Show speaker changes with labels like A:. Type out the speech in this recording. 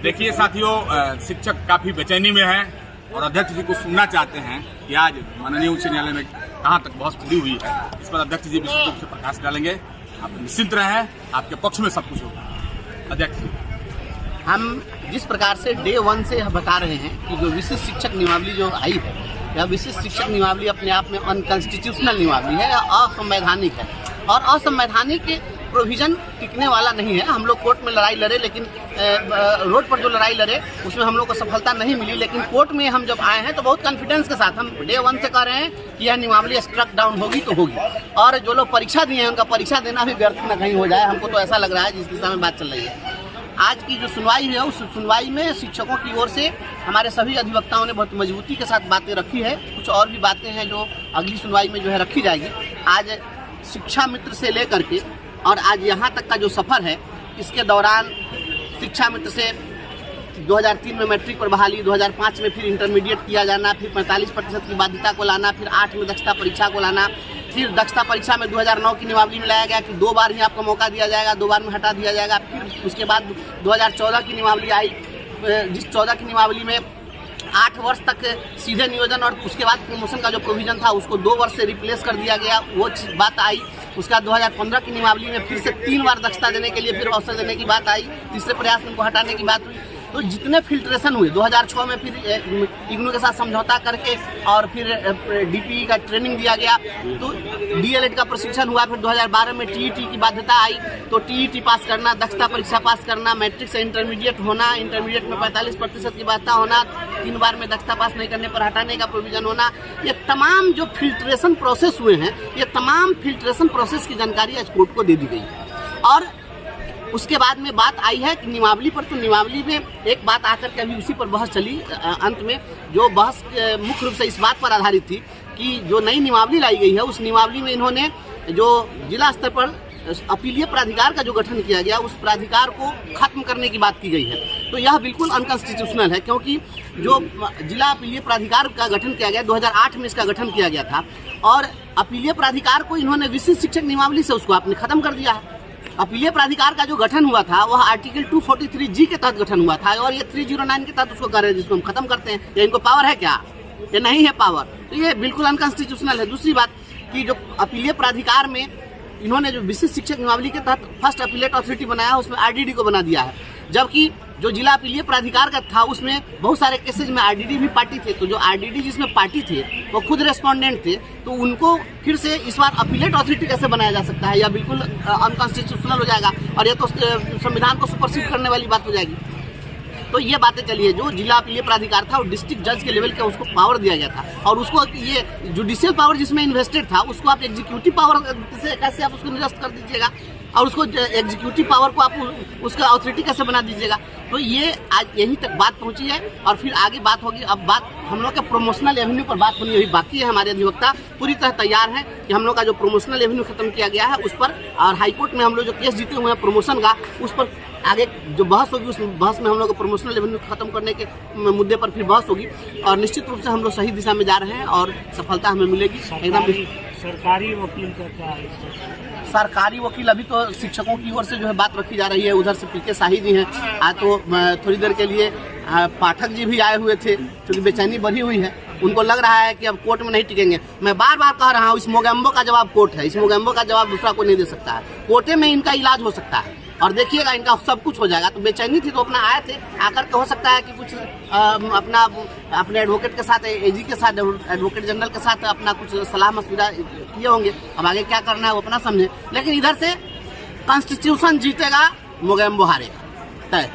A: देखिए साथियों, शिक्षक काफी बेचैनी में हैं और अध्यक्ष जी को सुनना चाहते हैं कि आज माननीय उच्च न्यायालय में कहाँ तक बहस पूरी हुई है। इस पर अध्यक्ष जी विशेष रूप से प्रकाश डालेंगे। आप निश्चिंत रहें, आपके पक्ष में सब कुछ होगा। अध्यक्ष जी,
B: हम जिस प्रकार से डे 1 से बता रहे हैं कि जो विशिष्ट शिक्षक नियमावली जो आई है, यह विशिष्ट शिक्षक नियमावली अपने आप में अनकॉन्स्टिट्यूशनल नियमावली है या असंवैधानिक है और असंवैधानिक प्रोविजन टिकने वाला नहीं है। हम लोग कोर्ट में लड़ाई लड़े, लेकिन रोड पर जो लड़ाई लड़े उसमें हम लोग को सफलता नहीं मिली, लेकिन कोर्ट में हम जब आए हैं तो बहुत कॉन्फिडेंस के साथ हम डे 1 से कह रहे हैं कि यह नियमावली स्ट्रक डाउन होगी तो होगी। और जो लोग परीक्षा दिए हैं उनका परीक्षा देना भी व्यर्थ न कहीं हो जाए, हमको तो ऐसा लग रहा है जिस दिशा में बात चल रही है। आज की जो सुनवाई है उस सुनवाई में शिक्षकों की ओर से हमारे सभी अधिवक्ताओं ने बहुत मजबूती के साथ बातें रखी है। कुछ और भी बातें हैं जो अगली सुनवाई में जो है रखी जाएगी। आज शिक्षा मित्र से लेकर के और आज यहाँ तक का जो सफ़र है, इसके दौरान शिक्षा मित्र से 2003 में मैट्रिक पर बहाली, 2005 में फिर इंटरमीडिएट किया जाना, फिर 45% की बाध्यता को लाना, फिर 8 में दक्षता परीक्षा को लाना, फिर दक्षता परीक्षा में 2009 की नियमावली में लाया गया कि 2 बार ही आपको मौका दिया जाएगा, 2 बार में हटा दिया जाएगा। फिर उसके बाद 2014 की नियमावली आई, जिस 14 की नियमावली में 8 वर्ष तक सीधे नियोजन और उसके बाद प्रमोशन का जो प्रोविजन था उसको 2 वर्ष से रिप्लेस कर दिया गया, वो बात आई। उसके बाद 2015 की नियमावली में फिर से 3 बार दक्षता देने के लिए फिर अवसर देने की बात आई, तीसरे प्रयास में उनको हटाने की बात हुई। तो जितने फिल्ट्रेशन हुए 2006 में फिर इग्नू के साथ समझौता करके और फिर डीपीई का ट्रेनिंग दिया गया, तो डीएलएड का प्रशिक्षण हुआ। फिर 2012 में टीईटी की बाध्यता आई, तो टीईटी पास करना, दक्षता परीक्षा पास करना, मैट्रिक से इंटरमीडिएट होना, इंटरमीडिएट में 45% की बाध्यता होना, 3 बार में दक्षता पास नहीं करने पर हटाने का प्रोविजन होना, ये तमाम जो फिल्ट्रेशन प्रोसेस हुए हैं, ये तमाम फिल्ट्रेशन प्रोसेस की जानकारी आज कोर्ट को दे दी गई है। और उसके बाद में बात आई है कि नियमावली पर, तो नियमावली में एक बात आकर के अभी उसी पर बहस चली अंत में, जो बहस मुख्य रूप से इस बात पर आधारित थी कि जो नई नियमावली लाई गई है उस नियमावली में इन्होंने जो जिला स्तर पर अपीलीय प्राधिकार का जो गठन किया गया उस प्राधिकार को खत्म करने की बात की गई है। तो यह बिल्कुल अनकॉन्स्टिट्यूशनल है, क्योंकि जो जिला अपीलीय प्राधिकार का गठन किया गया 2008 में इसका गठन किया गया था और अपीलीय प्राधिकार को इन्होंने विशिष्ट शिक्षक नियमावली से उसको आपने खत्म कर दिया है। अपीलीय प्राधिकार का जो गठन हुआ था वह आर्टिकल 243G के तहत गठन हुआ था और ये 309 के तहत उसको कर रहे हैं, जिसको हम खत्म करते हैं। ये इनको पावर है क्या? ये नहीं है पावर, तो ये बिल्कुल अनकॉन्स्टिट्यूशनल है। दूसरी बात कि जो अपीलीय प्राधिकार में इन्होंने जो विशिष्ट शिक्षक नियमावली के तहत फर्स्ट अपीलेट अथॉरिटी बनाया उसमें आरडीडी को बना दिया है, जबकि जो जिला अपीलीय प्राधिकार का था उसमें बहुत सारे केसेज में आरडीडी भी पार्टी थे। तो जो आरडीडी जिसमें पार्टी थे वो खुद रेस्पोंडेंट थे, तो उनको फिर से इस बार अपीलेट अथॉरिटी कैसे बनाया जा सकता है? या बिल्कुल अनकॉन्स्टिट्यूशनल हो जाएगा और ये तो संविधान को सुपरसीड करने वाली बात हो जाएगी। तो ये बातें चली है। जो जिला अपीलीय प्राधिकार था वो डिस्ट्रिक्ट जज के लेवल का उसको पावर दिया गया था और उसको ये जुडिशियल पावर जिसमें इन्वेस्टेड था उसको आप एग्जीक्यूटिव पावर से कैसे आप उसको निरस्त कर दीजिएगा और उसको एग्जीक्यूटिव पावर को आप उसका अथॉरिटी कैसे बना दीजिएगा? तो ये आज यहीं तक बात पहुंची है और फिर आगे बात होगी। अब बात हम लोग के प्रोमोशनल एवेन्यू पर बात होनी अभी बाकी है। हमारे अधिवक्ता पूरी तरह तैयार हैं कि हम लोग का जो प्रोमोशनल एवेन्यू खत्म किया गया है उस पर, और हाईकोर्ट में हम लोग जो केस जीते हुए हैं प्रमोशन का, उस पर आगे जो बहस होगी उस बहस में हम लोग प्रोमोशनल एवेन्यू खत्म करने के मुद्दे पर फिर बहस होगी और निश्चित रूप से हम लोग सही दिशा में जा रहे हैं और सफलता हमें मिलेगी एकदम।
C: सरकारी वकील का क्या है?
B: सरकारी वकील अभी तो शिक्षकों की ओर से जो है बात रखी जा रही है। उधर से पीके शाही जी हैं, आज तो थोड़ी देर के लिए पाठक जी भी आए हुए थे, क्योंकि बेचैनी बढ़ी हुई है। उनको लग रहा है कि अब कोर्ट में नहीं टिकेंगे। मैं बार बार कह रहा हूँ इस मोगेम्बो का जवाब कोर्ट है, इस मोगेम्बो का जवाब दूसरा कोई नहीं दे सकता है। कोर्टे में इनका इलाज हो सकता है और देखिएगा इनका सब कुछ हो जाएगा। तो बेचैनी थी तो अपना आए थे, आकर के हो सकता है कि कुछ अपने एडवोकेट के साथ, एजी के साथ, एडवोकेट जनरल के साथ अपना कुछ सलाह मशविरा किए होंगे। अब आगे क्या करना है वो अपना समझे, लेकिन इधर से कॉन्स्टिट्यूशन जीतेगा, मोगेम्बो हारेगा तय।